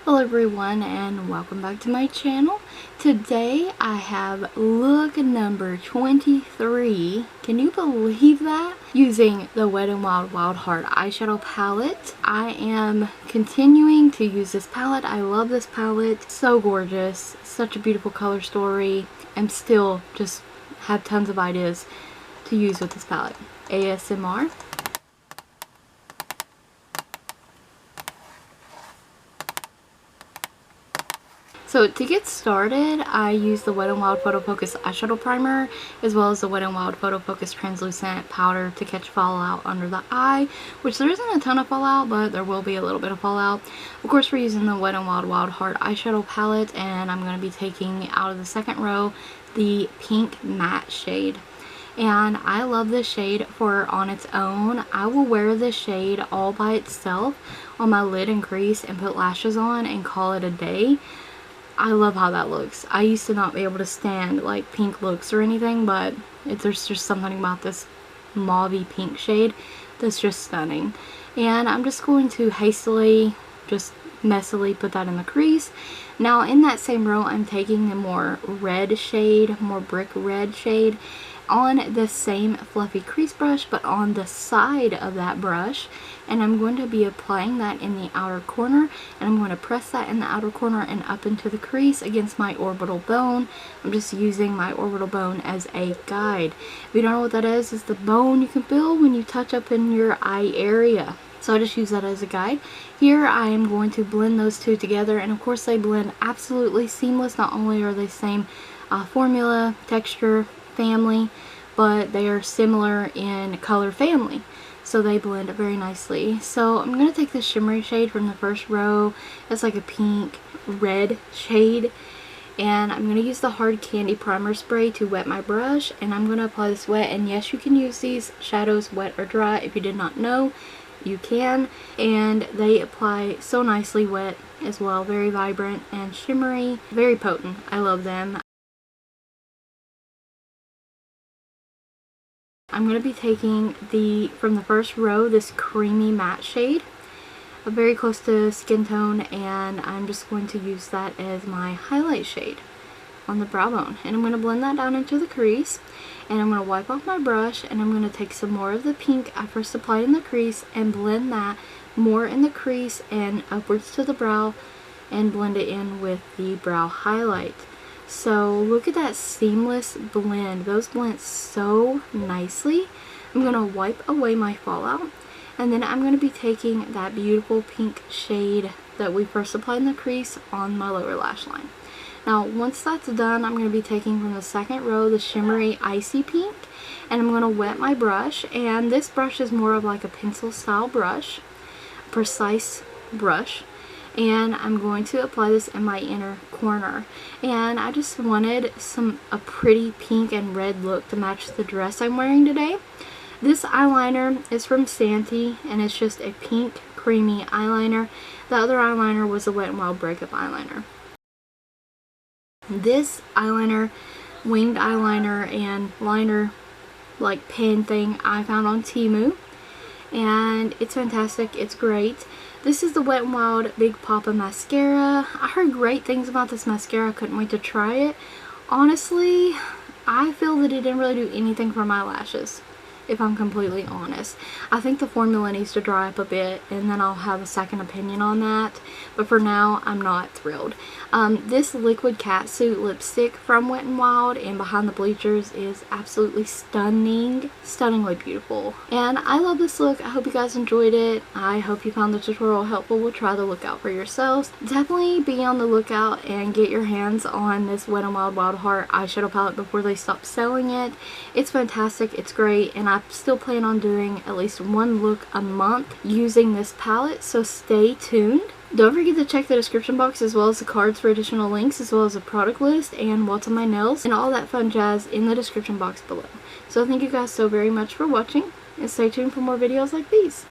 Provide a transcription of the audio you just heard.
Hello everyone and welcome back to my channel. Today I have look number 23, can you believe that? Using the Wet n Wild Wild Heart eyeshadow palette. I am continuing to use this palette. I love this palette. So gorgeous. Such a beautiful color story. I'm still just have tons of ideas to use with this palette. ASMR. So to get started, I use the Wet n Wild Photofocus eyeshadow primer as well as the Wet n Wild Photofocus translucent powder to catch fallout under the eye, which there isn't a ton of fallout, but there will be a little bit of fallout. Of course, we're using the Wet n Wild Wild Heart eyeshadow palette, and I'm going to be taking out of the second row the pink matte shade. And I love this shade for on its own. I will wear this shade all by itself on my lid and crease and put lashes on and call it a day. I love how that looks. I used to not be able to stand like pink looks or anything, but there's just something about this mauvey pink shade that's just stunning. And I'm just going to hastily, just messily put that in the crease. Now in that same row, I'm taking the more red shade, more brick red shade on the same fluffy crease brush, but on the side of that brush, and I'm going to be applying that in the outer corner, and I'm going to press that in the outer corner and up into the crease against my orbital bone. I'm just using my orbital bone as a guide. If you don't know what that is, it's the bone you can feel when you touch up in your eye area. So I just use that as a guide. Here I am going to blend those two together, and of course they blend absolutely seamless. Not only are they same formula, texture, family, but they are similar in color family, so they blend very nicely. So I'm going to take this shimmery shade from the first row. It's like a pink red shade, and I'm going to use the hard candy primer spray to wet my brush, and I'm going to apply this wet. And yes, you can use these shadows wet or dry. If you did not know, you can, and they apply so nicely wet as well. Very vibrant and shimmery, very potent. I love them. I'm going to be taking from the first row, this creamy matte shade, very close to skin tone, and I'm just going to use that as my highlight shade on the brow bone. And I'm going to blend that down into the crease, and I'm going to wipe off my brush, and I'm going to take some more of the pink I first applied in the crease and blend that more in the crease and upwards to the brow and blend it in with the brow highlight. So look at that seamless blend. Those blend so nicely. I'm going to wipe away my fallout, and then I'm going to be taking that beautiful pink shade that we first applied in the crease on my lower lash line. Now once that's done, I'm going to be taking from the second row the shimmery icy pink, and I'm going to wet my brush. And this brush is more of like a pencil style brush, precise brush. And I'm going to apply this in my inner corner, and I just wanted a pretty pink and red look to match the dress I'm wearing today. This eyeliner is from Santee, and it's just a pink creamy eyeliner. The other eyeliner was a Wet n Wild Breakup eyeliner. This eyeliner, winged eyeliner and liner like pen thing, I found on Temu, and it's fantastic. It's great. This is the Wet n Wild Big Papa mascara. I heard great things about this mascara. I couldn't wait to try it. Honestly, I feel that it didn't really do anything for my lashes, if I'm completely honest. I think the formula needs to dry up a bit, and then I'll have a second opinion on that. But for now, I'm not thrilled. This liquid catsuit lipstick from Wet n Wild and Behind the Bleachers is absolutely stunning. Stunningly beautiful. And I love this look. I hope you guys enjoyed it. I hope you found the tutorial helpful. We'll try the look out for yourselves. Definitely be on the lookout and get your hands on this Wet n Wild Wild Heart eyeshadow palette before they stop selling it. It's fantastic. It's great. And I still plan on doing at least one look a month using this palette, so stay tuned. Don't forget to check the description box as well as the cards for additional links, as well as a product list and what's on my nails and all that fun jazz in the description box below. So thank you guys so very much for watching, and stay tuned for more videos like these.